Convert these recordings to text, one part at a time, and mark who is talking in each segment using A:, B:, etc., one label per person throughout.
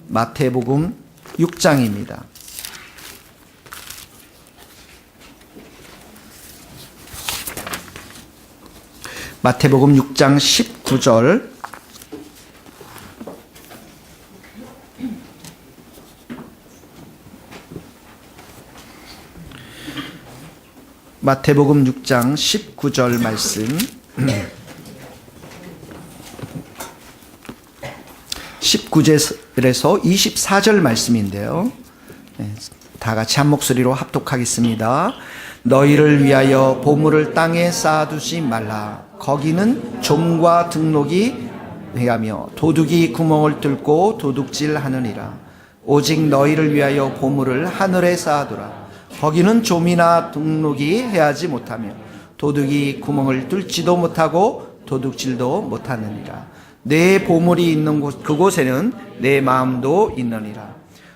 A: 마태복음 6장입니다. 마태복음 6장 19절 마태복음 6장 19절 말씀 19절에서 24절 말씀인데요. 다 같이 한 목소리로 합독하겠습니다. 너희를 위하여 보물을 땅에 쌓아두지 말라. 거기는 좀과 등록이 해하며 도둑이 구멍을 뚫고 도둑질하느니라. 오직 너희를 위하여 보물을 하늘에 쌓아두라. 거기는 좀이나 등록이 해하지 못하며 도둑이 구멍을 뚫지도 못하고 도둑질도 못하느니라. 내 보물이 있는 곳 그곳에는 내 마음도 있느니라.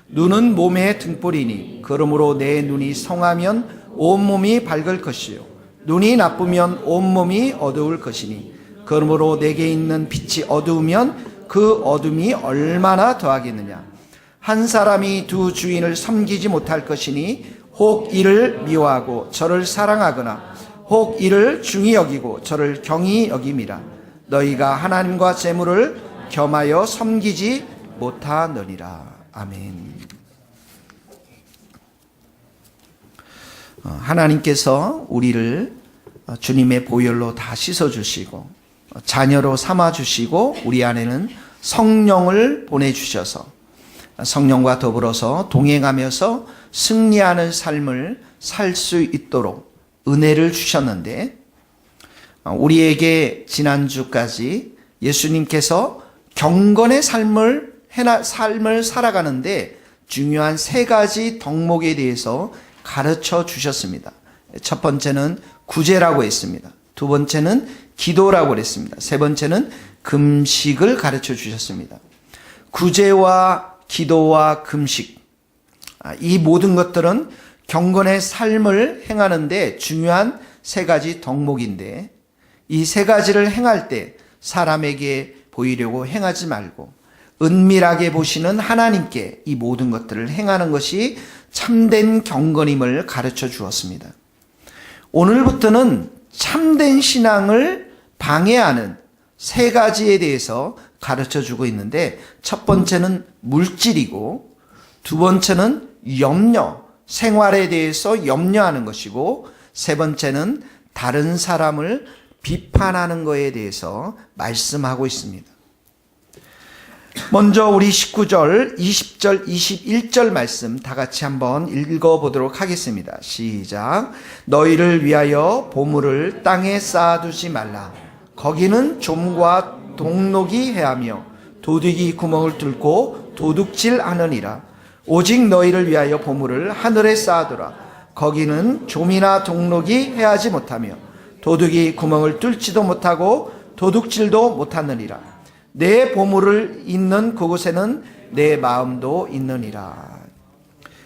A: 눈은 몸의 등불이니 그러므로 내 눈이 성하면 온몸이 밝을 것이요 눈이 나쁘면 온몸이 어두울 것이니 그러므로 내게 있는 빛이 어두우면 그 어둠이 얼마나 더하겠느냐. 한 사람이 두 주인을 섬기지 못할 것이니 혹 이를 미워하고 저를 사랑하거나 혹 이를 중히 여기고 저를 경히 여김이라. 너희가 하나님과 재물을 겸하여 섬기지 못하느니라. 아멘. 하나님께서 우리를 주님의 보혈로 다 씻어주시고 자녀로 삼아주시고 우리 안에는 성령을 보내주셔서 성령과 더불어서 동행하면서 승리하는 삶을 살 수 있도록 은혜를 주셨는데 우리에게 지난주까지 예수님께서 경건의 삶을 살아가는데 중요한 세 가지 덕목에 대해서 가르쳐 주셨습니다. 첫 번째는 구제라고 했습니다. 두 번째는 기도라고 했습니다. 세 번째는 금식을 가르쳐 주셨습니다. 구제와 기도와 금식, 이 모든 것들은 경건의 삶을 행하는데 중요한 세 가지 덕목인데 이 세 가지를 행할 때 사람에게 보이려고 행하지 말고 은밀하게 보시는 하나님께 이 모든 것들을 행하는 것이 참된 경건임을 가르쳐 주었습니다. 오늘부터는 참된 신앙을 방해하는 세 가지에 대해서 가르쳐 주고 있는데 첫 번째는 물질이고 두 번째는 염려, 생활에 대해서 염려하는 것이고 세 번째는 다른 사람을 비판하는 것에 대해서 말씀하고 있습니다. 먼저 우리 19절, 20절, 21절 말씀 다 같이 한번 읽어보도록 하겠습니다. 시작. 너희를 위하여 보물을 땅에 쌓아두지 말라. 거기는 좀과 동록이 해하며 도둑이 구멍을 뚫고 도둑질하느니라. 오직 너희를 위하여 보물을 하늘에 쌓아두라. 거기는 좀이나 동록이 해하지 못하며 도둑이 구멍을 뚫지도 못하고 도둑질도 못하느니라. 내 보물을 있는 그곳에는 내 마음도 있느니라.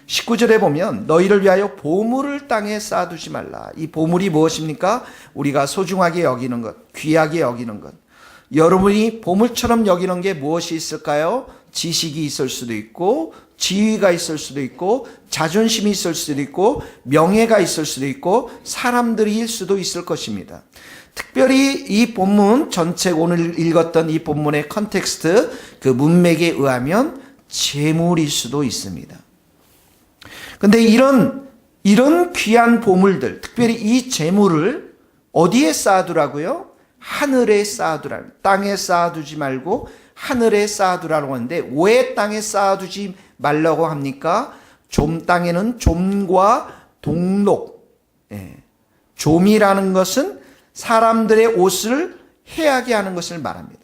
A: 19절에 보면 너희를 위하여 보물을 땅에 쌓아두지 말라. 이 보물이 무엇입니까? 우리가 소중하게 여기는 것, 귀하게 여기는 것. 여러분이 보물처럼 여기는 게 무엇이 있을까요? 지식이 있을 수도 있고 지위가 있을 수도 있고 자존심이 있을 수도 있고 명예가 있을 수도 있고 사람들일 수도 있을 것입니다. 특별히 이 본문 전체 오늘 읽었던 이 본문의 컨텍스트 그 문맥에 의하면 재물일 수도 있습니다. 그런데 이런 귀한 보물들 특별히 이 재물을 어디에 쌓아두라고요? 하늘에 쌓아두라. 땅에 쌓아두지 말고 하늘에 쌓아두라고 하는데 왜 땅에 쌓아두지 말라고 합니까? 땅에는 좀과 동록. 좀이라는 것은 사람들의 옷을 해하게 하는 것을 말합니다.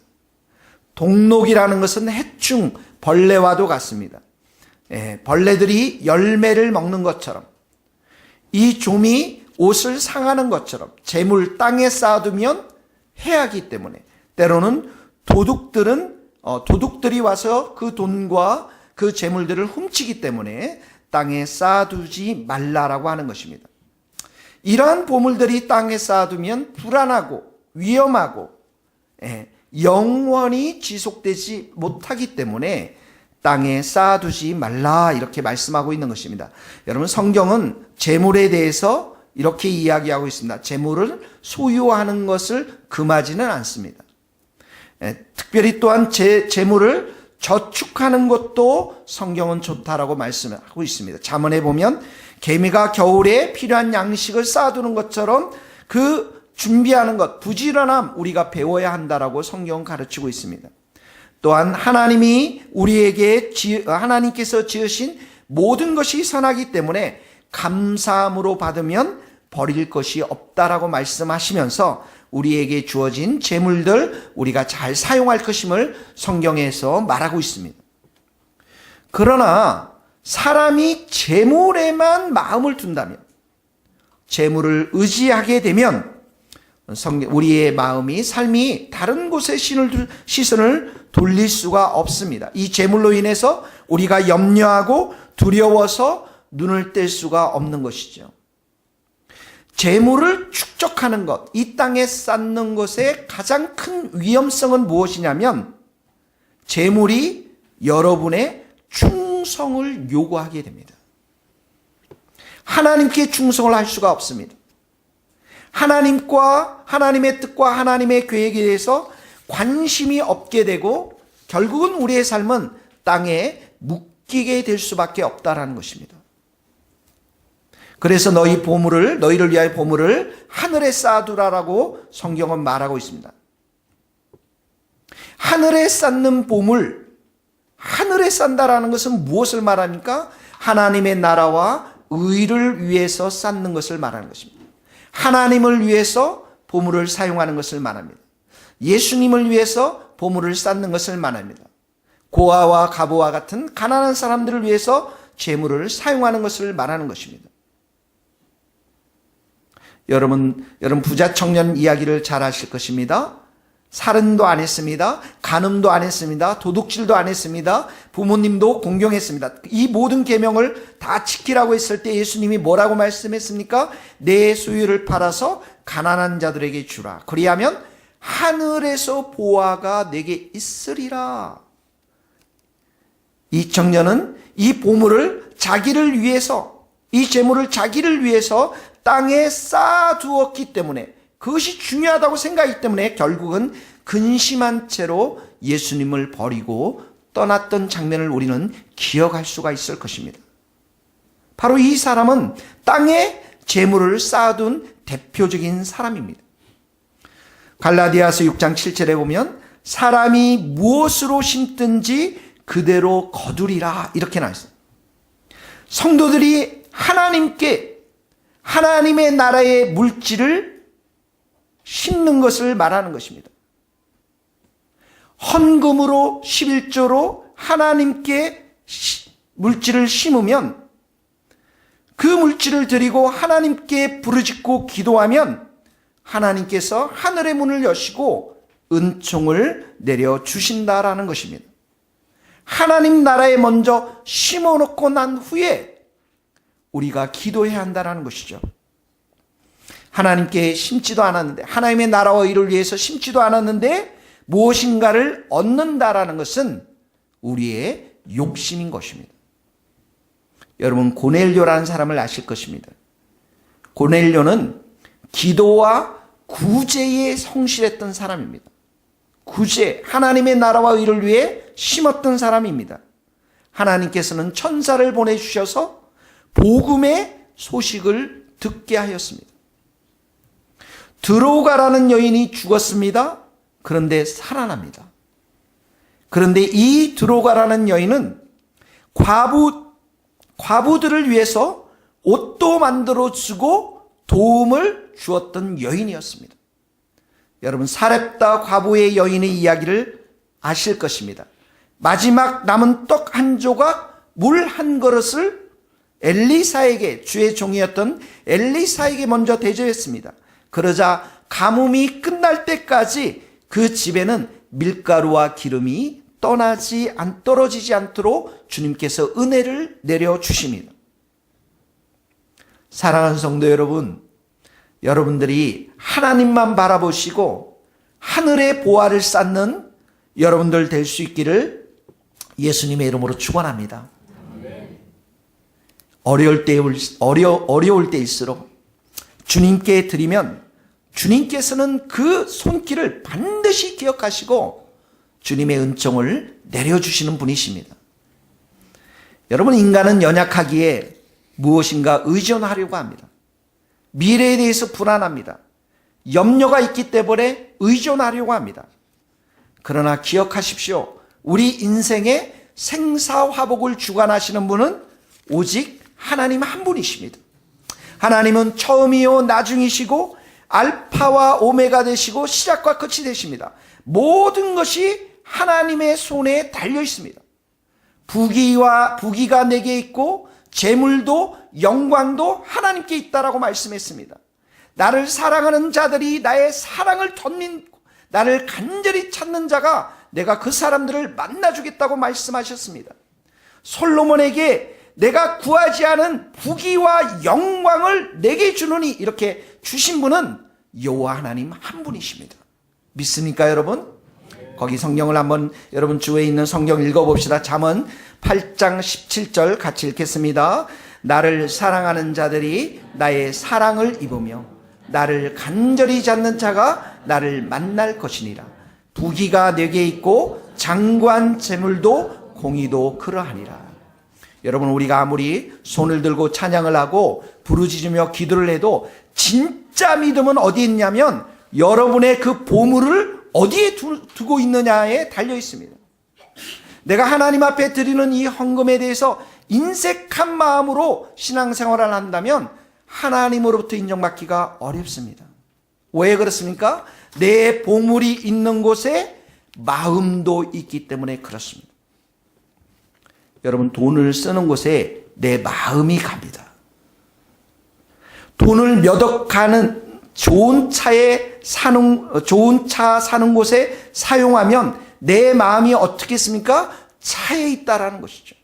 A: 동록이라는 것은 해충, 벌레와도 같습니다. 벌레들이 열매를 먹는 것처럼 이 좀이 옷을 상하는 것처럼 재물 땅에 쌓아두면 해하기 때문에 때로는 도둑들이 와서 그 돈과 그 재물들을 훔치기 때문에 땅에 쌓아두지 말라라고 하는 것입니다. 이러한 보물들이 땅에 쌓아두면 불안하고 위험하고 영원히 지속되지 못하기 때문에 땅에 쌓아두지 말라 이렇게 말씀하고 있는 것입니다. 여러분 재물은 재물에 대해서 이렇게 이야기하고 있습니다. 재물을 소유하는 것을 금하지는 않습니다. 특별히 또한 재물을 저축하는 것도 성경은 좋다라고 말씀하고 있습니다. 잠언에 보면 개미가 겨울에 필요한 양식을 쌓아두는 것처럼 그 준비하는 것, 부지런함 우리가 배워야 한다라고 성경은 가르치고 있습니다. 또한 하나님께서 지으신 모든 것이 선하기 때문에 감사함으로 받으면 버릴 것이 없다라고 말씀하시면서 우리에게 주어진 재물들 우리가 잘 사용할 것임을 성경에서 말하고 있습니다. 그러나 사람이 재물에만 마음을 둔다면, 재물을 의지하게 되면 우리의 삶이 다른 곳에 시선을 돌릴 수가 없습니다. 이 재물로 인해서 우리가 염려하고 두려워서 눈을 뗄 수가 없는 것이죠. 재물을 축적하는 것, 이 땅에 쌓는 것의 가장 큰 위험성은 무엇이냐면 재물이 여러분의 충성을 요구하게 됩니다. 하나님께 충성을 할 수가 없습니다. 하나님의 뜻과 하나님의 계획에 대해서 관심이 없게 되고 결국은 우리의 삶은 땅에 묶이게 될 수밖에 없다라는 것입니다. 그래서 너희를 위하여 보물을 하늘에 쌓아두라라고 성경은 말하고 있습니다. 하늘에 쌓는 보물, 하늘에 쌓는다라는 것은 무엇을 말합니까? 하나님의 나라와 의를 위해서 쌓는 것을 말하는 것입니다. 하나님을 위해서 보물을 사용하는 것을 말합니다. 예수님을 위해서 보물을 쌓는 것을 말합니다. 고아와 가부와 같은 가난한 사람들을 위해서 재물을 사용하는 것을 말하는 것입니다. 여러분 부자 청년 이야기를 잘 아실 것입니다. 살인도 안 했습니다. 간음도 안 했습니다. 도둑질도 안 했습니다. 부모님도 공경했습니다. 이 모든 계명을 다 지키라고 했을 때 예수님이 뭐라고 말씀했습니까? 내 소유를 팔아서 가난한 자들에게 주라. 그리하면 하늘에서 보화가 내게 있으리라. 이 청년은 이 보물을 자기를 위해서, 이 재물을 자기를 위해서 땅에 쌓아두었기 때문에, 그것이 중요하다고 생각하기 때문에 결국은 근심한 채로 예수님을 버리고 떠났던 장면을 우리는 기억할 수가 있을 것입니다. 바로 이 사람은 땅에 재물을 쌓아둔 대표적인 사람입니다. 갈라디아서 6장 7절에 보면 사람이 무엇으로 심든지 그대로 거두리라 이렇게 나와있어요. 성도들이 하나님의 나라의 물질을 심는 것을 말하는 것입니다. 헌금으로 11조로 하나님께 물질을 심으면, 그 물질을 드리고 하나님께 부르짖고 기도하면 하나님께서 하늘의 문을 여시고 은총을 내려주신다라는 것입니다. 하나님 나라에 먼저 심어놓고 난 후에 우리가 기도해야 한다는 것이죠. 하나님께 심지도 않았는데, 하나님의 나라와 의를 위해서 심지도 않았는데 무엇인가를 얻는다라는 것은 우리의 욕심인 것입니다. 여러분 고넬료라는 사람을 아실 것입니다. 고넬료는 기도와 구제에 성실했던 사람입니다. 구제, 하나님의 나라와 의를 위해 심었던 사람입니다. 하나님께서는 천사를 보내주셔서 복음의 소식을 듣게 하였습니다. 드로가라는 여인이 죽었습니다. 그런데 살아납니다. 그런데 이 드로가라는 여인은 과부들을 위해서 옷도 만들어주고 도움을 주었던 여인이었습니다. 여러분 사렙다 과부의 여인의 이야기를 아실 것입니다. 마지막 남은 떡 한 조각, 물 한 그릇을 엘리사에게, 주의 종이었던 엘리사에게 먼저 대접했습니다. 그러자 가뭄이 끝날 때까지 그 집에는 밀가루와 기름이 떨어지지 않도록 주님께서 은혜를 내려주십니다. 사랑하는 성도 여러분, 여러분들이 하나님만 바라보시고 하늘의 보화를 쌓는 여러분들 될 수 있기를 예수님의 이름으로 축원합니다. 어려울 때일수록 주님께 드리면 주님께서는 그 손길을 반드시 기억하시고 주님의 은총을 내려주시는 분이십니다. 여러분, 인간은 연약하기에 무엇인가 의존하려고 합니다. 미래에 대해서 불안합니다. 염려가 있기 때문에 의존하려고 합니다. 그러나 기억하십시오. 우리 인생의 생사화복을 주관하시는 분은 오직 하나님 한 분이십니다. 하나님은 처음이요 나중이시고 알파와 오메가 되시고 시작과 끝이 되십니다. 모든 것이 하나님의 손에 달려 있습니다. 부귀가 내게 있고 재물도 영광도 하나님께 있다라고 말씀했습니다. 나를 사랑하는 자들이 나의 사랑을 덧민고 나를 간절히 찾는 자가 내가 그 사람들을 만나주겠다고 말씀하셨습니다. 솔로몬에게 내가 구하지 않은 부귀와 영광을 내게 주노니 이렇게 주신 분은 여호와 하나님 한 분이십니다. 믿습니까, 여러분? 거기 성경을 한번 여러분 주위에 있는 성경 읽어봅시다. 잠언 8장 17절 같이 읽겠습니다. 나를 사랑하는 자들이 나의 사랑을 입으며 나를 간절히 찾는 자가 나를 만날 것이니라. 부귀가 내게 있고 장관 재물도 공의도 그러하니라. 여러분, 우리가 아무리 손을 들고 찬양을 하고 부르짖으며 기도를 해도 진짜 믿음은 어디에 있냐면 여러분의 그 보물을 어디에 두고 있느냐에 달려 있습니다. 내가 하나님 앞에 드리는 이 헌금에 대해서 인색한 마음으로 신앙생활을 한다면 하나님으로부터 인정받기가 어렵습니다. 왜 그렇습니까? 내 보물이 있는 곳에 마음도 있기 때문에 그렇습니다. 여러분, 돈을 쓰는 곳에 내 마음이 갑니다. 돈을 몇 억 가는 좋은 차 사는 곳에 사용하면 내 마음이 어떻겠습니까? 차에 있다라는 것이죠.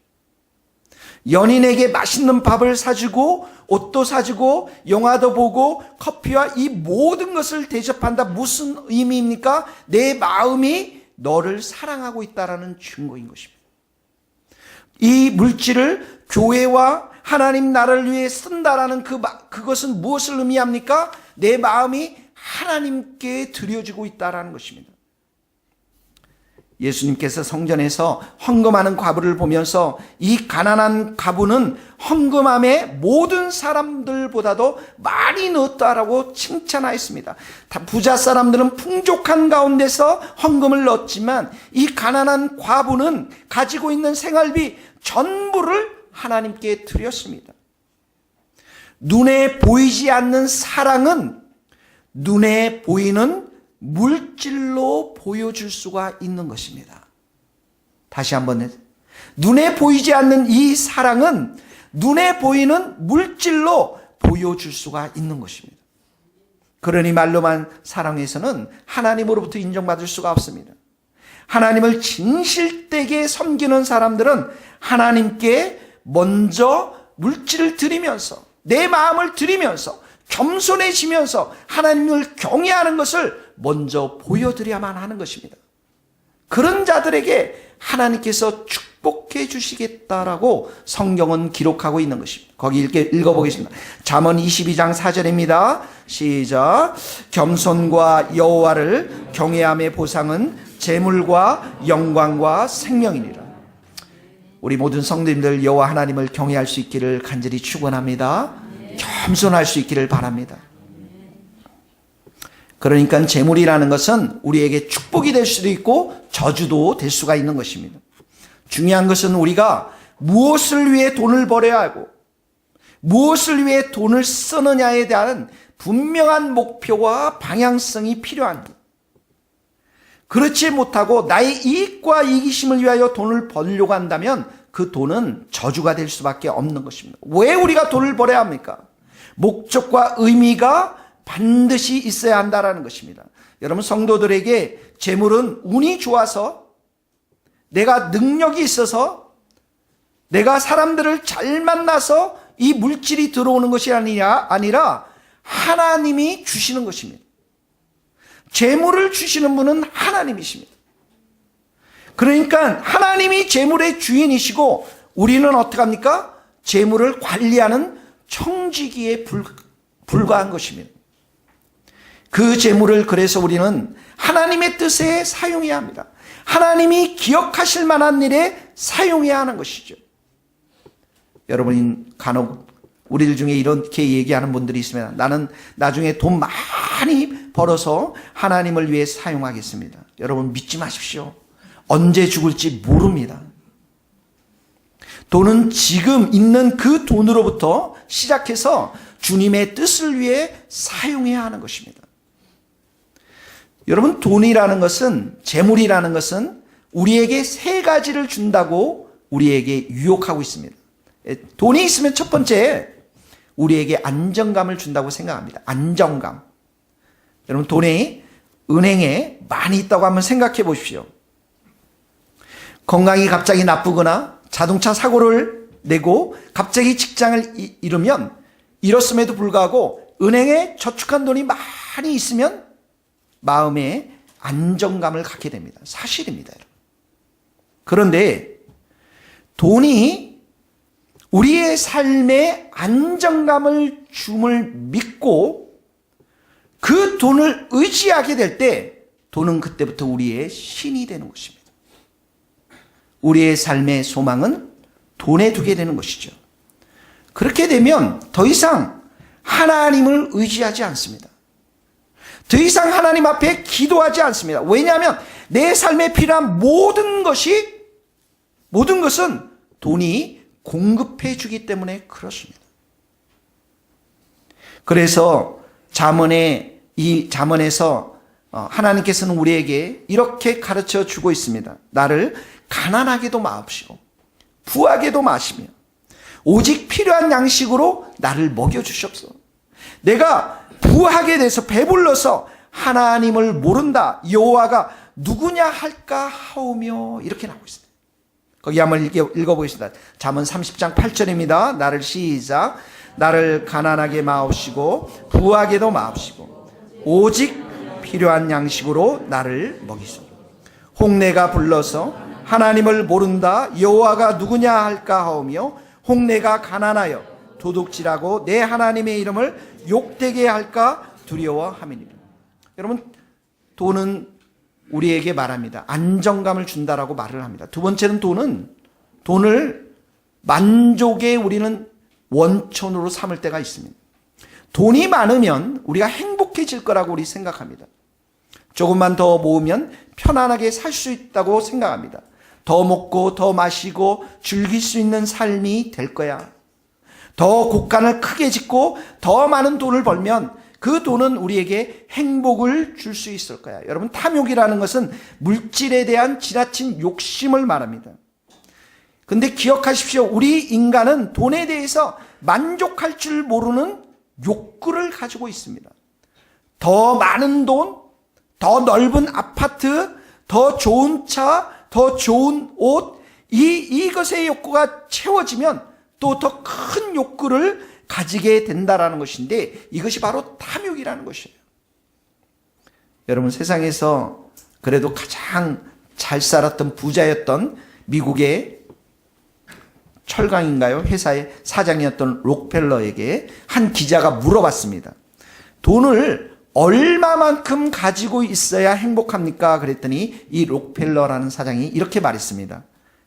A: 연인에게 맛있는 밥을 사주고 옷도 사주고 영화도 보고 커피와 이 모든 것을 대접한다. 무슨 의미입니까? 내 마음이 너를 사랑하고 있다라는 증거인 것입니다. 이 물질을 교회와 하나님 나라를 위해 쓴다라는 그것은 무엇을 의미합니까? 내 마음이 하나님께 드려지고 있다라는 것입니다. 예수님께서 성전에서 헌금하는 과부를 보면서 이 가난한 과부는 헌금함에 모든 사람들보다도 많이 넣었다라고 칭찬하였습니다. 부자 사람들은 풍족한 가운데서 헌금을 넣었지만 이 가난한 과부는 가지고 있는 생활비 전부를 하나님께 드렸습니다. 눈에 보이지 않는 사랑은 눈에 보이는 물질로 보여줄 수가 있는 것입니다. 다시 한번, 눈에 보이지 않는 이 사랑은 눈에 보이는 물질로 보여줄 수가 있는 것입니다. 그러니 말로만 사랑해서는 하나님으로부터 인정받을 수가 없습니다. 하나님을 진실되게 섬기는 사람들은 하나님께 먼저 물질을 드리면서 내 마음을 드리면서 겸손해지면서 하나님을 경외하는 것을 먼저 보여드려야만 하는 것입니다. 그런 자들에게 하나님께서 축복해 주시겠다라고 성경은 기록하고 있는 것입니다. 거기 읽어보겠습니다. 잠언 22장 4절입니다. 시작. 겸손과 여호와를 경외함의 보상은 재물과 영광과 생명이니라. 우리 모든 성도님들 여호와 하나님을 경외할 수 있기를 간절히 축원합니다. 겸손할 수 있기를 바랍니다. 그러니까 재물이라는 것은 우리에게 축복이 될 수도 있고 저주도 될 수가 있는 것입니다. 중요한 것은 우리가 무엇을 위해 돈을 벌어야 하고 무엇을 위해 돈을 쓰느냐에 대한 분명한 목표와 방향성이 필요합니다. 그렇지 못하고 나의 이익과 이기심을 위하여 돈을 벌려고 한다면 그 돈은 저주가 될 수밖에 없는 것입니다. 왜 우리가 돈을 벌어야 합니까? 목적과 의미가 반드시 있어야 한다는 것입니다. 여러분, 성도들에게 재물은 운이 좋아서 내가 능력이 있어서 내가 사람들을 잘 만나서 이 물질이 들어오는 것이 아니라 하나님이 주시는 것입니다. 재물을 주시는 분은 하나님이십니다. 그러니까 하나님이 재물의 주인이시고 우리는 어떻게 합니까? 재물을 관리하는 청지기에 불과한 것입니다. 그 재물을 그래서 우리는 하나님의 뜻에 사용해야 합니다. 하나님이 기억하실 만한 일에 사용해야 하는 것이죠. 여러분, 간혹 우리들 중에 이렇게 얘기하는 분들이 있으면 나는 나중에 돈 많이 벌어서 하나님을 위해 사용하겠습니다. 여러분, 믿지 마십시오. 언제 죽을지 모릅니다. 돈은 지금 있는 그 돈으로부터 시작해서 주님의 뜻을 위해 사용해야 하는 것입니다. 여러분, 돈이라는 것은, 재물이라는 것은 우리에게 세 가지를 준다고 우리에게 유혹하고 있습니다. 돈이 있으면 첫 번째, 우리에게 안정감을 준다고 생각합니다. 안정감. 여러분, 돈이 은행에 많이 있다고 한번 생각해 보십시오. 건강이 갑자기 나쁘거나 자동차 사고를 내고 갑자기 직장을 잃으면, 잃었음에도 불구하고 은행에 저축한 돈이 많이 있으면 마음에 안정감을 갖게 됩니다. 사실입니다. 그런데 돈이 우리의 삶에 안정감을 줌을 믿고 그 돈을 의지하게 될 때 돈은 그때부터 우리의 신이 되는 것입니다. 우리의 삶의 소망은 돈에 두게 되는 것이죠. 그렇게 되면 더 이상 하나님을 의지하지 않습니다. 더 이상 하나님 앞에 기도하지 않습니다. 왜냐하면 내 삶에 필요한 모든 것은 돈이 공급해 주기 때문에 그렇습니다. 그래서 잠언에서 하나님께서는 우리에게 이렇게 가르쳐 주고 있습니다. 나를 가난하게도 마옵시고 부하게도 마시며 오직 필요한 양식으로 나를 먹여주시옵소서. 내가 부하게 돼서 배불러서 하나님을 모른다, 여호와가 누구냐 할까 하오며, 이렇게 나오고 있습니다. 거기 한번 읽어보겠습니다. 잠언 30장 8절입니다. 나를 가난하게 마옵시고 부하게도 마옵시고 오직 필요한 양식으로 나를 먹이소서. 홍내가 불러서 하나님을 모른다, 여호와가 누구냐 할까 하오며 홍내가 가난하여 도둑질하고 내 하나님의 이름을 욕되게 할까 두려워함이니라. 여러분, 돈은 우리에게 말합니다. 안정감을 준다라고 말을 합니다. 두 번째는 돈을 만족의 우리는 원천으로 삼을 때가 있습니다. 돈이 많으면 우리가 행복해질 거라고 우리 생각합니다. 조금만 더 모으면 편안하게 살 수 있다고 생각합니다. 더 먹고 더 마시고 즐길 수 있는 삶이 될 거야. 더 곳간을 크게 짓고 더 많은 돈을 벌면 그 돈은 우리에게 행복을 줄 수 있을 거야. 여러분, 탐욕이라는 것은 물질에 대한 지나친 욕심을 말합니다. 근데 기억하십시오. 우리 인간은 돈에 대해서 만족할 줄 모르는 욕구를 가지고 있습니다. 더 많은 돈, 더 넓은 아파트, 더 좋은 차, 더 좋은 옷, 이것의 욕구가 채워지면 또 더 큰 욕구를 가지게 된다라는 것인데, 이것이 바로 탐욕이라는 것이에요. 여러분, 세상에서 그래도 가장 잘 살았던 부자였던 미국의 철강인가요? 회사의 사장이었던 록펠러에게 한 기자가 물어봤습니다. 돈을 얼마만큼 가지고 있어야 행복합니까? 그랬더니 이 록펠러라는 사장이 이렇게 말했습니다.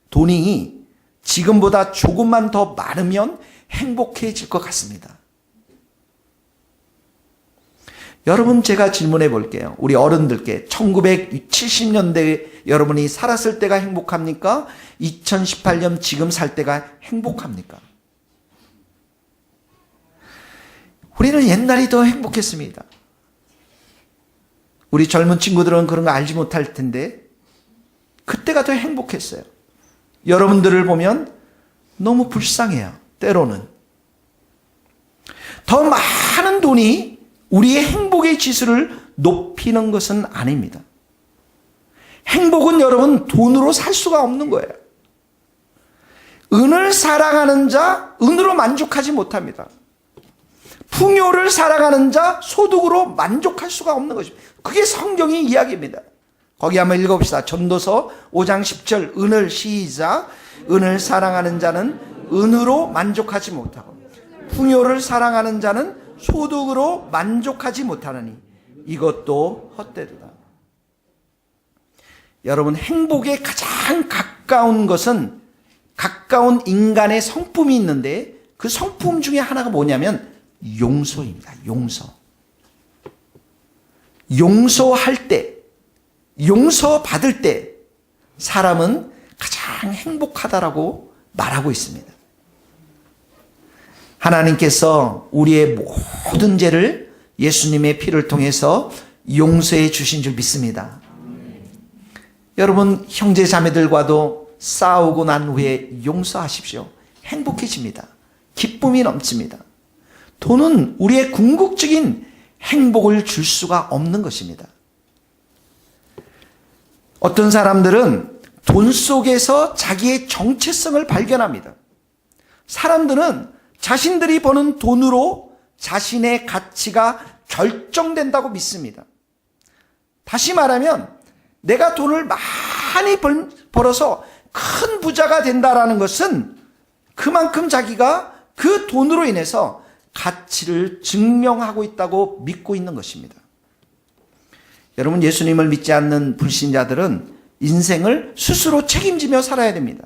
A: 돈이 지금보다 조금만 더 많으면 행복해질 것 같습니다. 여러분, 제가 질문해 볼게요. 우리 어른들께 1970년대에 여러분이 살았을 때가 행복합니까? 2018년 지금 살 때가 행복합니까? 우리는 옛날이 더 행복했습니다. 우리 젊은 친구들은 그런 거 알지 못할 텐데 그때가 더 행복했어요. 여러분들을 보면 너무 불쌍해요. 때로는. 더 많은 돈이 우리의 행복의 지수를 높이는 것은 아닙니다. 행복은 여러분 돈으로 살 수가 없는 거예요. 은을 사랑하는 자 은으로 만족하지 못합니다. 풍요를 사랑하는 자 소득으로 만족할 수가 없는 것입니다. 그게 성경의 이야기입니다. 거기 한번 읽어봅시다. 전도서 5장 10절 은을 시작. 은을 사랑하는 자는 은으로 만족하지 못하고 풍요를 사랑하는 자는 소득으로 만족하지 못하느니 이것도 헛되도다. 여러분, 행복에 가장 가까운 것은 가까운 인간의 성품이 있는데 그 성품 중에 하나가 뭐냐면 용서입니다. 용서할 때, 용서받을 때 사람은 가장 행복하다라고 말하고 있습니다. 하나님께서 우리의 모든 죄를 예수님의 피를 통해서 용서해 주신 줄 믿습니다. 여러분, 형제 자매들과도 싸우고 난 후에 용서하십시오. 행복해집니다. 기쁨이 넘칩니다. 돈은 우리의 궁극적인 행복을 줄 수가 없는 것입니다. 어떤 사람들은 돈 속에서 자기의 정체성을 발견합니다. 사람들은 자신들이 버는 돈으로 자신의 가치가 결정된다고 믿습니다. 다시 말하면 내가 돈을 많이 벌어서 큰 부자가 된다라는 것은 그만큼 자기가 그 돈으로 인해서 가치를 증명하고 있다고 믿고 있는 것입니다. 여러분, 예수님을 믿지 않는 불신자들은 인생을 스스로 책임지며 살아야 됩니다.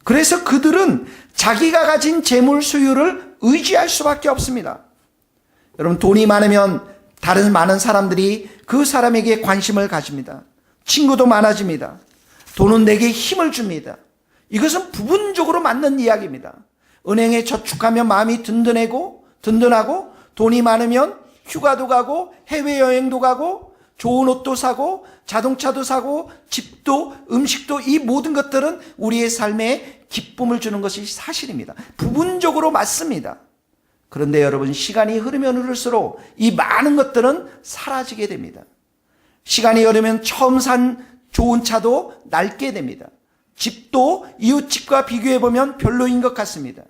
A: 그래서 그들은 자기가 가진 재물 소유를 의지할 수밖에 없습니다. 여러분, 돈이 많으면 다른 많은 사람들이 그 사람에게 관심을 가집니다. 친구도 많아집니다. 돈은 내게 힘을 줍니다. 이것은 부분적으로 맞는 이야기입니다. 은행에 저축하면 마음이 든든하고 돈이 많으면 휴가도 가고 해외여행도 가고 좋은 옷도 사고 자동차도 사고 집도 음식도, 이 모든 것들은 우리의 삶에 기쁨을 주는 것이 사실입니다. 부분적으로 맞습니다. 그런데 여러분, 시간이 흐르면 흐를수록 이 많은 것들은 사라지게 됩니다. 시간이 흐르면 처음 산 좋은 차도 낡게 됩니다. 집도 이웃집과 비교해보면 별로인 것 같습니다.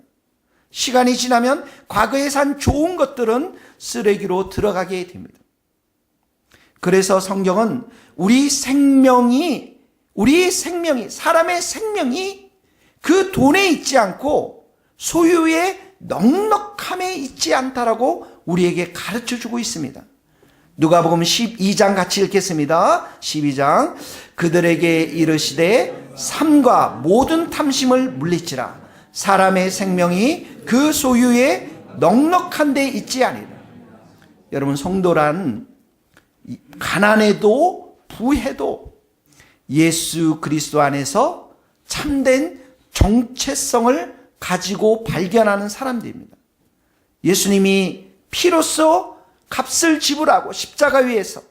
A: 시간이 지나면 과거에 산 좋은 것들은 쓰레기로 들어가게 됩니다. 그래서 성경은 사람의 생명이 그 돈에 있지 않고 소유의 넉넉함에 있지 않다라고 우리에게 가르쳐주고 있습니다. 누가복음 12장 같이 읽겠습니다. 12장. 그들에게 이르시되 삶과 모든 탐심을 물리치라. 사람의 생명이 그 소유에 넉넉한 데 있지 아니라. 여러분, 성도란 가난해도 부해도 예수 그리스도 안에서 참된 정체성을 가지고 발견하는 사람들입니다. 예수님이 피로써 값을 지불하고 십자가 위에서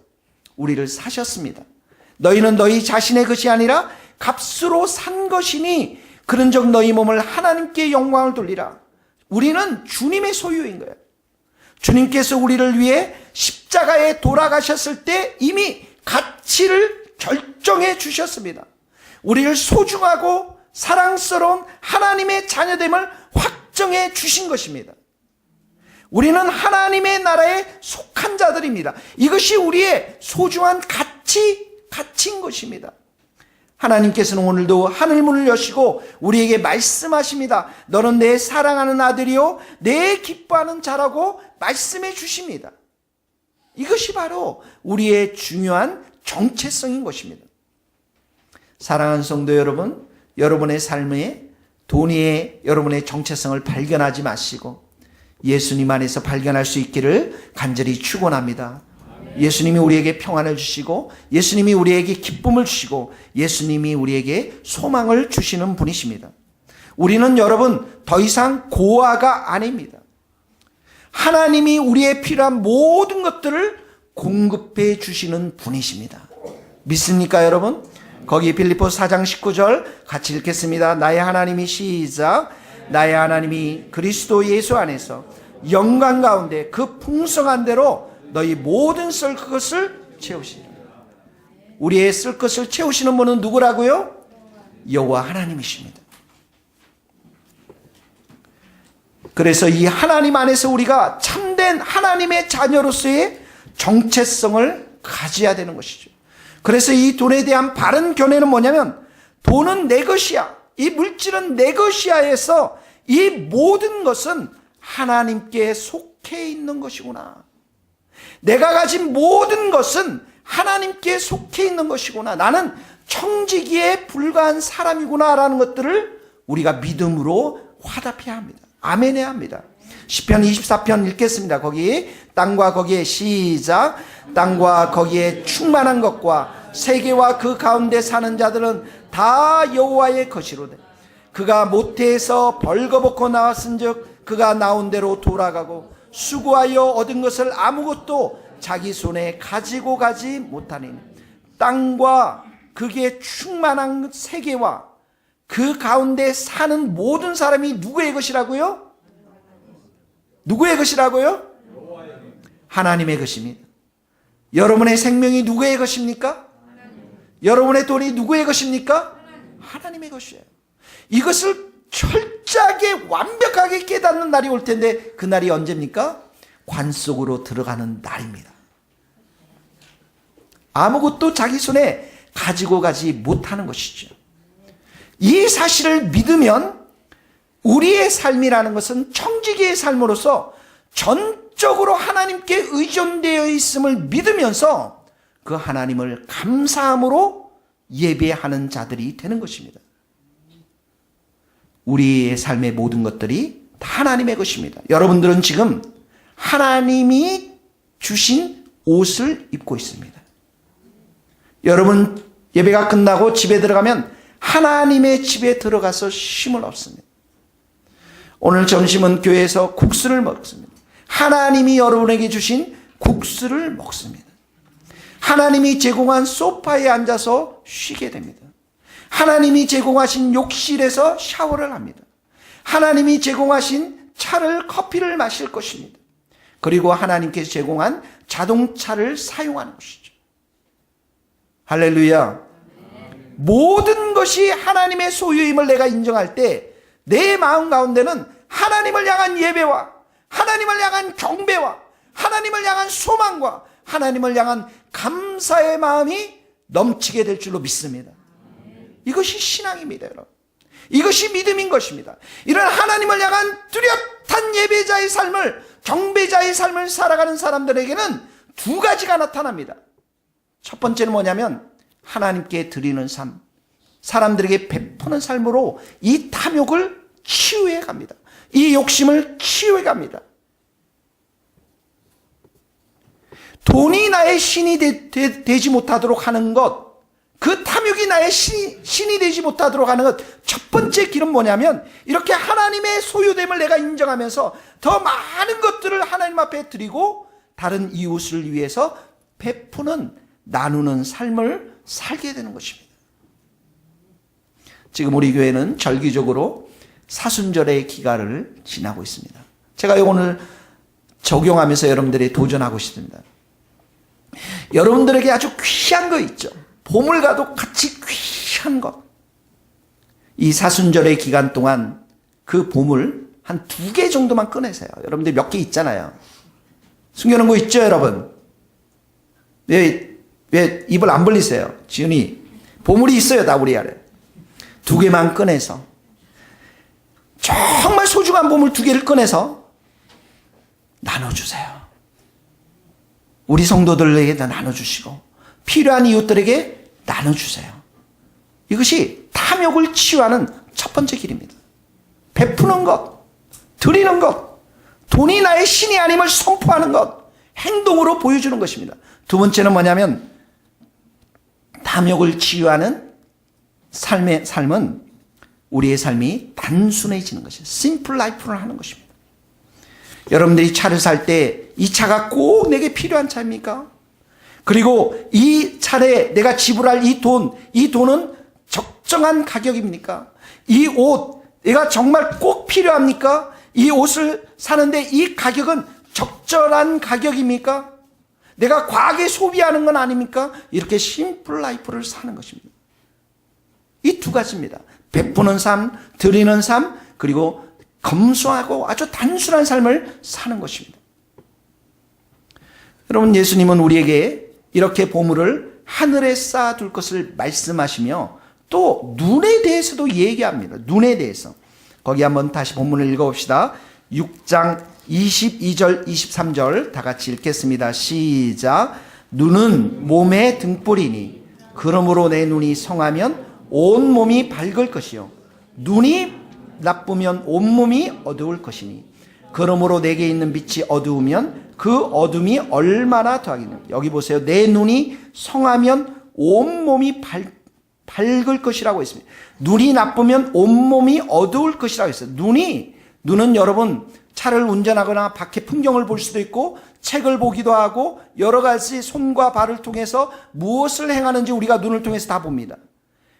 A: 우리를 사셨습니다. 너희는 너희 자신의 것이 아니라 값으로 산 것이니 그런즉 너희 몸을 하나님께 영광을 돌리라. 우리는 주님의 소유인 거예요. 주님께서 우리를 위해 십자가에 돌아가셨을 때 이미 가치를 결정해 주셨습니다. 우리를 소중하고 사랑스러운 하나님의 자녀됨을 확정해 주신 것입니다. 우리는 하나님의 나라에 속한 자들입니다. 이것이 우리의 소중한 가치인 것입니다. 하나님께서는 오늘도 하늘문을 여시고 우리에게 말씀하십니다. 너는 내 사랑하는 아들이요 내 기뻐하는 자라고 말씀해 주십니다. 이것이 바로 우리의 중요한 정체성인 것입니다. 사랑하는 성도 여러분, 여러분의 삶에 돈이 여러분의 정체성을 발견하지 마시고 예수님 안에서 발견할 수 있기를 간절히 축원합니다. 예수님이 우리에게 평안을 주시고 예수님이 우리에게 기쁨을 주시고 예수님이 우리에게 소망을 주시는 분이십니다. 우리는 여러분 더 이상 고아가 아닙니다. 하나님이 우리의 필요한 모든 것들을 공급해 주시는 분이십니다. 믿습니까 여러분? 거기 빌립보서 4장 19절 같이 읽겠습니다. 나의 하나님이 시작. 나의 하나님이 그리스도 예수 안에서 영광 가운데 그 풍성한 대로 너희 모든 쓸 것을 채우시리라. 우리의 쓸 것을 채우시는 분은 누구라고요? 여호와 하나님이십니다. 그래서 이 하나님 안에서 우리가 참된 하나님의 자녀로서의 정체성을 가져야 되는 것이죠. 그래서 이 돈에 대한 바른 견해는 뭐냐면 돈은 내 것이야, 이 물질은 내 것이야 해서 이 모든 것은 하나님께 속해 있는 것이구나. 내가 가진 모든 것은 하나님께 속해 있는 것이구나. 나는 청지기에 불과한 사람이구나 라는 것들을 우리가 믿음으로 화답해야 합니다. 아멘해야 합니다. 시편 24편 읽겠습니다. 거기 땅과 거기에 시작. 땅과 거기에 충만한 것과 세계와 그 가운데 사는 자들은 다 여호와의 것이로되 그가 모태에서 벌거벗고 나왔은즉 그가 나온 대로 돌아가고 수고하여 얻은 것을 아무것도 자기 손에 가지고 가지 못하니 땅과 거기에 충만한 세계와 그 가운데 사는 모든 사람이 누구의 것이라고요? 누구의 것이라고요? 하나님의 것입니다. 여러분의 생명이 누구의 것입니까? 여러분의 돈이 누구의 것입니까? 하나님의 것이에요. 이것을 철저하게 완벽하게 깨닫는 날이 올 텐데 그 날이 언제입니까? 관 속으로 들어가는 날입니다. 아무것도 자기 손에 가지고 가지 못하는 것이죠. 이 사실을 믿으면 우리의 삶이라는 것은 청지기의 삶으로서 전적으로 하나님께 의존되어 있음을 믿으면서 그 하나님을 감사함으로 예배하는 자들이 되는 것입니다. 우리의 삶의 모든 것들이 다 하나님의 것입니다. 여러분들은 지금 하나님이 주신 옷을 입고 있습니다. 여러분 예배가 끝나고 집에 들어가면 하나님의 집에 들어가서 쉼을 얻습니다. 오늘 점심은 교회에서 국수를 먹습니다. 하나님이 여러분에게 주신 국수를 먹습니다. 하나님이 제공한 소파에 앉아서 쉬게 됩니다. 하나님이 제공하신 욕실에서 샤워를 합니다. 하나님이 제공하신 차를, 커피를 마실 것입니다. 그리고 하나님께서 제공한 자동차를 사용하는 것이죠. 할렐루야. 모든 것이 하나님의 소유임을 내가 인정할 때 내 마음 가운데는 하나님을 향한 예배와 하나님을 향한 경배와 하나님을 향한 소망과 하나님을 향한 감사의 마음이 넘치게 될 줄로 믿습니다. 이것이 신앙입니다, 여러분. 이것이 믿음인 것입니다. 이런 하나님을 향한 뚜렷한 예배자의 삶을, 경배자의 삶을 살아가는 사람들에게는 두 가지가 나타납니다. 첫 번째는 뭐냐면 하나님께 드리는 삶, 사람들에게 베푸는 삶으로 이 탐욕을 치유해 갑니다. 이 욕심을 치유해 갑니다. 돈이 나의 신이 되지 못하도록 하는 것, 그 탐욕이 나의 신이 되지 못하도록 하는 것, 첫 번째 길은 뭐냐면 이렇게 하나님의 소유됨을 내가 인정하면서 더 많은 것들을 하나님 앞에 드리고 다른 이웃을 위해서 베푸는, 나누는 삶을 살게 되는 것입니다. 지금 우리 교회는 절기적으로 사순절의 기간을 지나고 있습니다. 제가 오늘 적용하면서 여러분들이 도전하고 싶습니다. 여러분들에게 아주 귀한 거 있죠. 보물과도 같이 귀한 것. 이 사순절의 기간 동안 그 보물 한 2개 정도만 꺼내세요. 여러분들 몇 개 있잖아요. 숨겨놓은 거 있죠, 여러분? 왜 입을 안 벌리세요? 지훈이 보물이 있어요, 다 우리 아래. 2개만 꺼내서 정말 소중한 보물 2개를 꺼내서 나눠주세요. 우리 성도들에게 나눠주시고 필요한 이웃들에게 나눠주세요. 이것이 탐욕을 치유하는 첫 번째 길입니다. 베푸는 것, 드리는 것, 돈이 나의 신이 아님을 선포하는 것, 행동으로 보여주는 것입니다. 두 번째는 뭐냐면 탐욕을 치유하는 삶은 우리의 삶이 단순해지는 것이에요. 심플 라이프를 하는 것입니다. 여러분들이 차를 살 때 이 차가 꼭 내게 필요한 차입니까? 그리고 이 차에 내가 지불할 이 돈은 적정한 가격입니까? 이 옷, 내가 정말 꼭 필요합니까? 이 옷을 사는데 이 가격은 적절한 가격입니까? 내가 과하게 소비하는 건 아닙니까? 이렇게 심플 라이프를 사는 것입니다. 이 2가지입니다. 베푸는 삶, 드리는 삶, 그리고 검소하고 아주 단순한 삶을 사는 것입니다. 여러분, 예수님은 우리에게 이렇게 보물을 하늘에 쌓아둘 것을 말씀하시며 또 눈에 대해서도 얘기합니다. 눈에 대해서. 거기 한번 다시 본문을 읽어봅시다. 6장 22절 23절 다 같이 읽겠습니다. 시작. 눈은 몸의 등불이니 그러므로 내 눈이 성하면 온몸이 밝을 것이요 눈이 나쁘면 온몸이 어두울 것이니 그러므로 내게 있는 빛이 어두우면 그 어둠이 얼마나 더하겠느냐. 여기 보세요. 내 눈이 성하면 온몸이 밝을 것이라고 했습니다. 눈이 나쁘면 온몸이 어두울 것이라고 했어요. 눈은 여러분 차를 운전하거나 밖에 풍경을 볼 수도 있고 책을 보기도 하고 여러 가지 손과 발을 통해서 무엇을 행하는지 우리가 눈을 통해서 다 봅니다.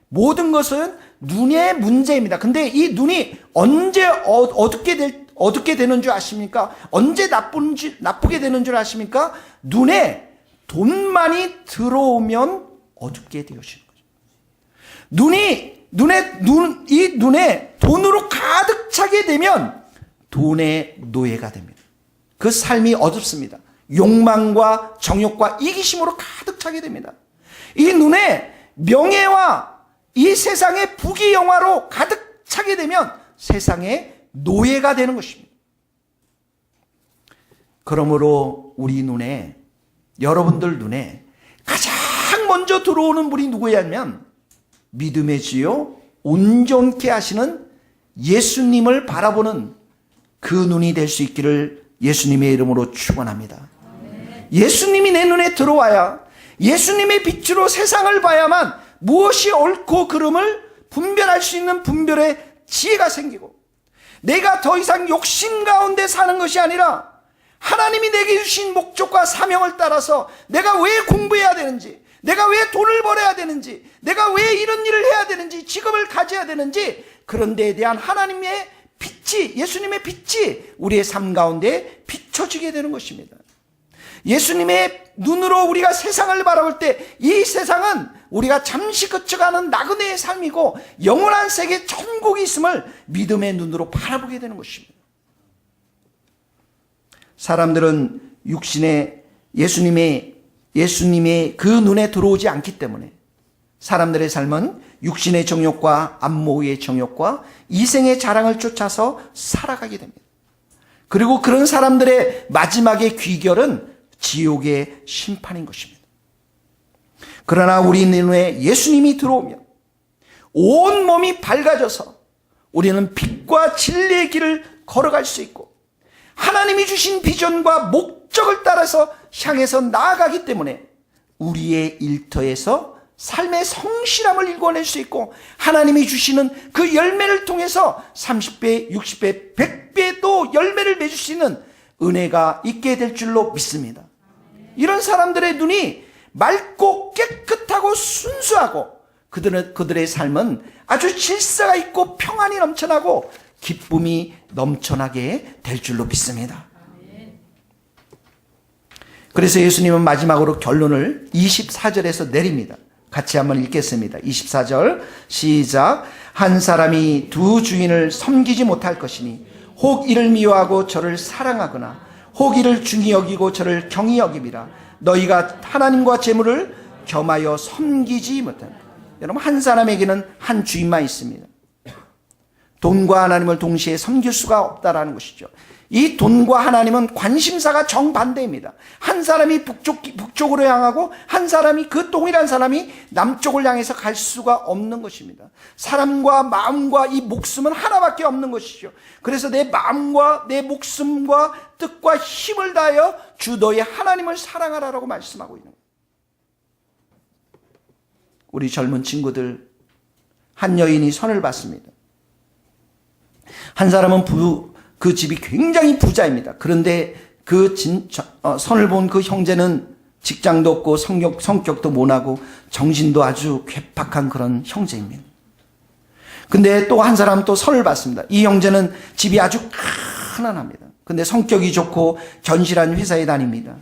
A: 모든 것은 눈의 문제입니다. 근데 이 눈이 언제 어둡게 되는 줄 아십니까? 언제 나쁘게 되는 줄 아십니까? 눈에 돈만이 들어오면 어둡게 되어지는 거죠. 이 눈에 돈으로 가득 차게 되면 돈의 노예가 됩니다. 그 삶이 어둡습니다. 욕망과 정욕과 이기심으로 가득 차게 됩니다. 이 눈에 명예와 이 세상의 부귀영화로 가득 차게 되면 세상의 노예가 되는 것입니다. 그러므로 우리 눈에, 여러분들 눈에 가장 먼저 들어오는 분이 누구냐면 믿음의 주요 온전케 하시는 예수님을 바라보는 그 눈이 될 수 있기를 예수님의 이름으로 축원합니다. 예수님이 내 눈에 들어와야, 예수님의 빛으로 세상을 봐야만 무엇이 옳고 그름을 분별할 수 있는 분별의 지혜가 생기고, 내가 더 이상 욕심 가운데 사는 것이 아니라 하나님이 내게 주신 목적과 사명을 따라서 내가 왜 공부해야 되는지, 내가 왜 돈을 벌어야 되는지, 내가 왜 이런 일을 해야 되는지, 직업을 가져야 되는지, 그런 데에 대한 하나님의 빛이, 예수님의 빛이 우리의 삶 가운데 비춰지게 되는 것입니다. 예수님의 눈으로 우리가 세상을 바라볼 때 이 세상은 우리가 잠시 거쳐가는 나그네의 삶이고 영원한 세계 천국이 있음을 믿음의 눈으로 바라보게 되는 것입니다. 사람들은 육신의 예수님의 그 눈에 들어오지 않기 때문에 사람들의 삶은 육신의 정욕과 안모의 정욕과 이생의 자랑을 쫓아서 살아가게 됩니다. 그리고 그런 사람들의 마지막의 귀결은 지옥의 심판인 것입니다. 그러나 우리 눈에 예수님이 들어오면 온몸이 밝아져서 우리는 빛과 진리의 길을 걸어갈 수 있고 하나님이 주신 비전과 목적을 따라서 향해서 나아가기 때문에 우리의 일터에서 삶의 성실함을 일궈낼 수 있고 하나님이 주시는 그 열매를 통해서 30배, 60배, 100배 또 열매를 맺을 수 있는 은혜가 있게 될 줄로 믿습니다. 이런 사람들의 눈이 맑고 깨끗하고 순수하고 그들의 삶은 아주 질서가 있고 평안이 넘쳐나고 기쁨이 넘쳐나게 될 줄로 믿습니다. 그래서 예수님은 마지막으로 결론을 24절에서 내립니다. 같이 한번 읽겠습니다. 24절 시작. 한 사람이 두 주인을 섬기지 못할 것이니 혹 이를 미워하고 저를 사랑하거나 혹 이를 중히 여기고 저를 경히 여김이라. 너희가 하나님과 재물을 겸하여 섬기지 못한다. 여러분, 한 사람에게는 한 주인만 있습니다. 돈과 하나님을 동시에 섬길 수가 없다라는 것이죠. 이 돈과 하나님은 관심사가 정반대입니다. 한 사람이 북쪽으로 향하고 한 사람이, 그 동일한 사람이 남쪽을 향해서 갈 수가 없는 것입니다. 사람과 마음과 이 목숨은 하나밖에 없는 것이죠. 그래서 내 마음과 내 목숨과 뜻과 힘을 다하여 주 너의 하나님을 사랑하라라고 말씀하고 있는 거예요. 우리 젊은 친구들, 한 여인이 선을 받습니다. 한 사람은 그 집이 굉장히 부자입니다. 그런데 그 선을 본 그 형제는 직장도 없고 성격도 모나고 정신도 아주 괴팍한 그런 형제입니다. 근데 또 한 사람은 또 선을 받습니다. 이 형제는 집이 아주 가난합니다. 근데 성격이 좋고 견실한 회사에 다닙니다.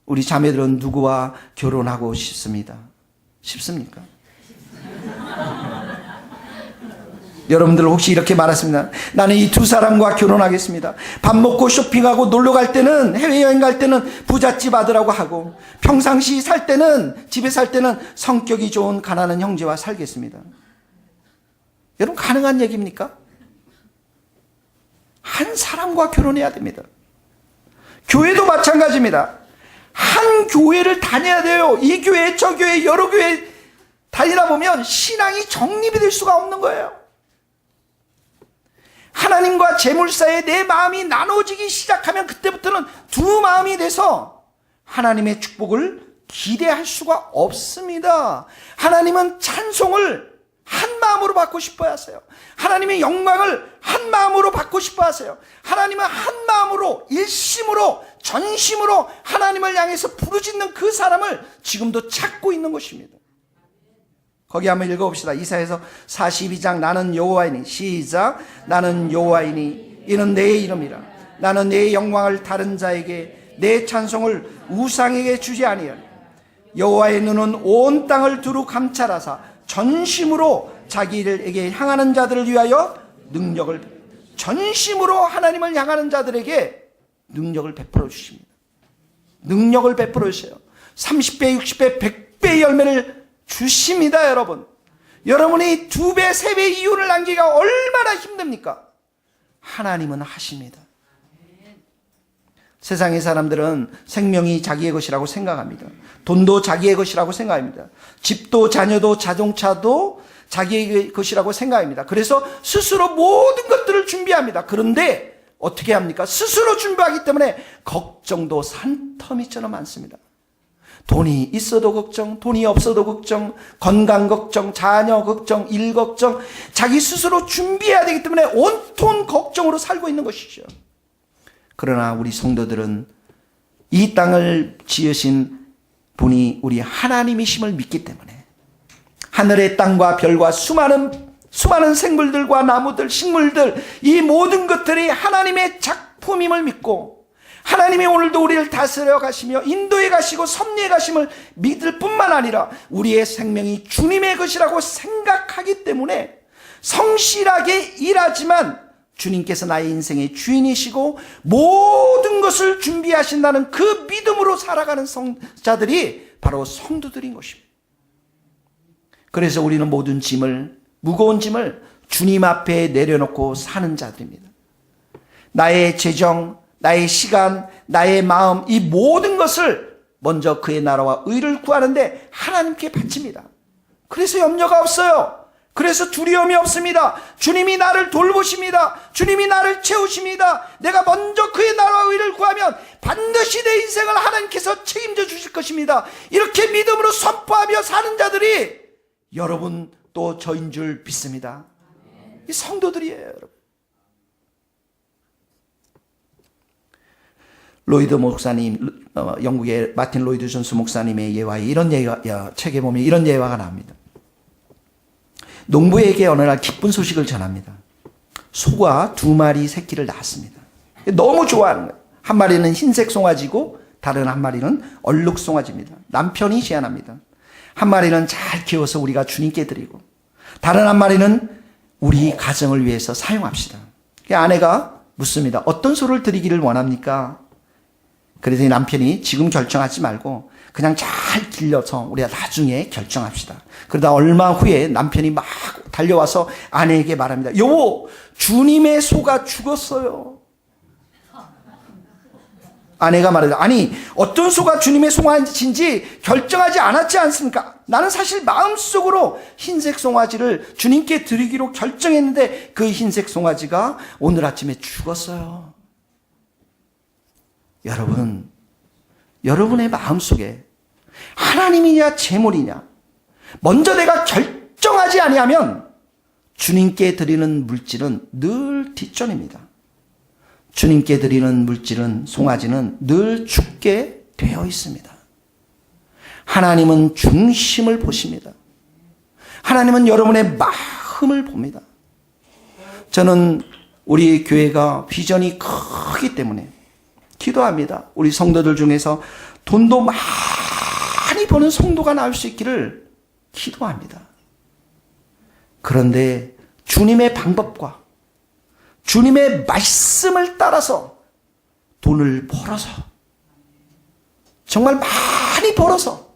A: 우리 자매들은 누구와 결혼하고 싶습니까? 여러분들 혹시 이렇게 말했습니다. 나는 이 두 사람과 결혼하겠습니다. 밥 먹고 쇼핑하고 놀러 갈 때는, 해외여행 갈 때는 부잣집 아들하고 하고, 평상시 살 때는, 집에 살 때는 성격이 좋은 가난한 형제와 살겠습니다. 여러분, 가능한 얘기입니까? 한 사람과 결혼해야 됩니다. 교회도 마찬가지입니다. 한 교회를 다녀야 돼요. 이 교회, 저 교회, 여러 교회 다니다 보면 신앙이 정립이 될 수가 없는 거예요. 하나님과 재물 사이에 내 마음이 나눠지기 시작하면 그때부터는 두 마음이 돼서 하나님의 축복을 기대할 수가 없습니다. 하나님은 찬송을 한 마음으로 받고 싶어 하세요. 하나님의 영광을 한 마음으로 받고 싶어 하세요. 하나님은 한 마음으로, 일심으로, 전심으로 하나님을 향해서 부르짖는 그 사람을 지금도 찾고 있는 것입니다. 거기 한번 읽어봅시다. 이사야서 42장. 나는 여호와이니, 시작. 나는 여호와이니 이는 내 이름이라. 나는 내 영광을 다른 자에게, 내 찬송을 우상에게 주지 아니하리. 여호와의 눈은 온 땅을 두루 감찰하사 전심으로 자기에게 향하는 자들을 위하여 능력을, 전심으로 하나님을 향하는 자들에게 능력을 베풀어 주십니다. 능력을 베풀어 주세요. 30배, 60배, 100배의 열매를 주십니다. 여러분, 여러분이 2배, 3배 이윤을 남기기가 얼마나 힘듭니까? 하나님은 하십니다. 세상의 사람들은 생명이 자기의 것이라고 생각합니다. 돈도 자기의 것이라고 생각합니다. 집도 자녀도 자동차도 자기의 것이라고 생각합니다. 그래서 스스로 모든 것들을 준비합니다. 그런데 어떻게 합니까? 스스로 준비하기 때문에 걱정도 산더미처럼 많습니다. 돈이 있어도 걱정, 돈이 없어도 걱정, 건강 걱정, 자녀 걱정, 일 걱정, 자기 스스로 준비해야 되기 때문에 온통 걱정으로 살고 있는 것이죠. 그러나 우리 성도들은 이 땅을 지으신 분이 우리 하나님이심을 믿기 때문에 하늘의 땅과 별과 수많은 생물들과 나무들, 식물들, 이 모든 것들이 하나님의 작품임을 믿고 하나님이 오늘도 우리를 다스려 가시며 인도해 가시고 섭리해 가심을 믿을 뿐만 아니라 우리의 생명이 주님의 것이라고 생각하기 때문에 성실하게 일하지만 주님께서 나의 인생의 주인이시고 모든 것을 준비하신다는 그 믿음으로 살아가는 자들이 바로 성도들인 것입니다. 그래서 우리는 모든 짐을, 무거운 짐을 주님 앞에 내려놓고 사는 자들입니다. 나의 재정, 나의 시간, 나의 마음, 이 모든 것을 먼저 그의 나라와 의를 구하는데 하나님께 바칩니다. 그래서 염려가 없어요. 그래서 두려움이 없습니다. 주님이 나를 돌보십니다. 주님이 나를 채우십니다. 내가 먼저 그의 나라와 의를 구하면 반드시 내 인생을 하나님께서 책임져 주실 것입니다. 이렇게 믿음으로 선포하며 사는 자들이 여러분 또 저인 줄 믿습니다. 이 성도들이에요, 여러분. 로이드 목사님, 영국의 마틴 로이드 존스 목사님의 예화에 이런 책에 보면 이런 예화가 나옵니다. 농부에게 어느 날 기쁜 소식을 전합니다. 소가 2마리 새끼를 낳았습니다. 너무 좋아하는 거예요. 한 마리는 흰색 송아지고 다른 한 마리는 얼룩 송아지입니다. 남편이 제안합니다. 한 마리는 잘 키워서 우리가 주님께 드리고 다른 한 마리는 우리 가정을 위해서 사용합시다. 아내가 묻습니다. 어떤 소를 드리기를 원합니까? 그래서 이 남편이 지금 결정하지 말고 그냥 잘 길러서 우리가 나중에 결정합시다. 그러다 얼마 후에 남편이 막 달려와서 아내에게 말합니다. 여보, 주님의 소가 죽었어요. 아내가 말합니다. 아니, 어떤 소가 주님의 송아지인지 결정하지 않았지 않습니까? 나는 사실 마음속으로 흰색 송아지를 주님께 드리기로 결정했는데 그 흰색 송아지가 오늘 아침에 죽었어요. 여러분, 여러분의 마음속에 하나님이냐 재물이냐 먼저 내가 결정하지 아니하면 주님께 드리는 물질은 늘 뒷전입니다. 주님께 드리는 물질은, 송아지는 늘 죽게 되어 있습니다. 하나님은 중심을 보십니다. 하나님은 여러분의 마음을 봅니다. 저는 우리 교회가 비전이 크기 때문에 기도합니다. 우리 성도들 중에서 돈도 많이 버는 성도가 나올 수 있기를 기도합니다. 그런데 주님의 방법과 주님의 말씀을 따라서 돈을 벌어서, 정말 많이 벌어서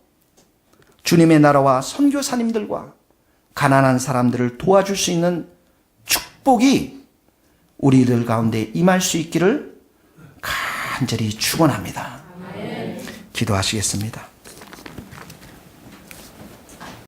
A: 주님의 나라와 선교사님들과 가난한 사람들을 도와줄 수 있는 축복이 우리들 가운데 임할 수 있기를 간절히 축원합니다. 기도하시겠습니다.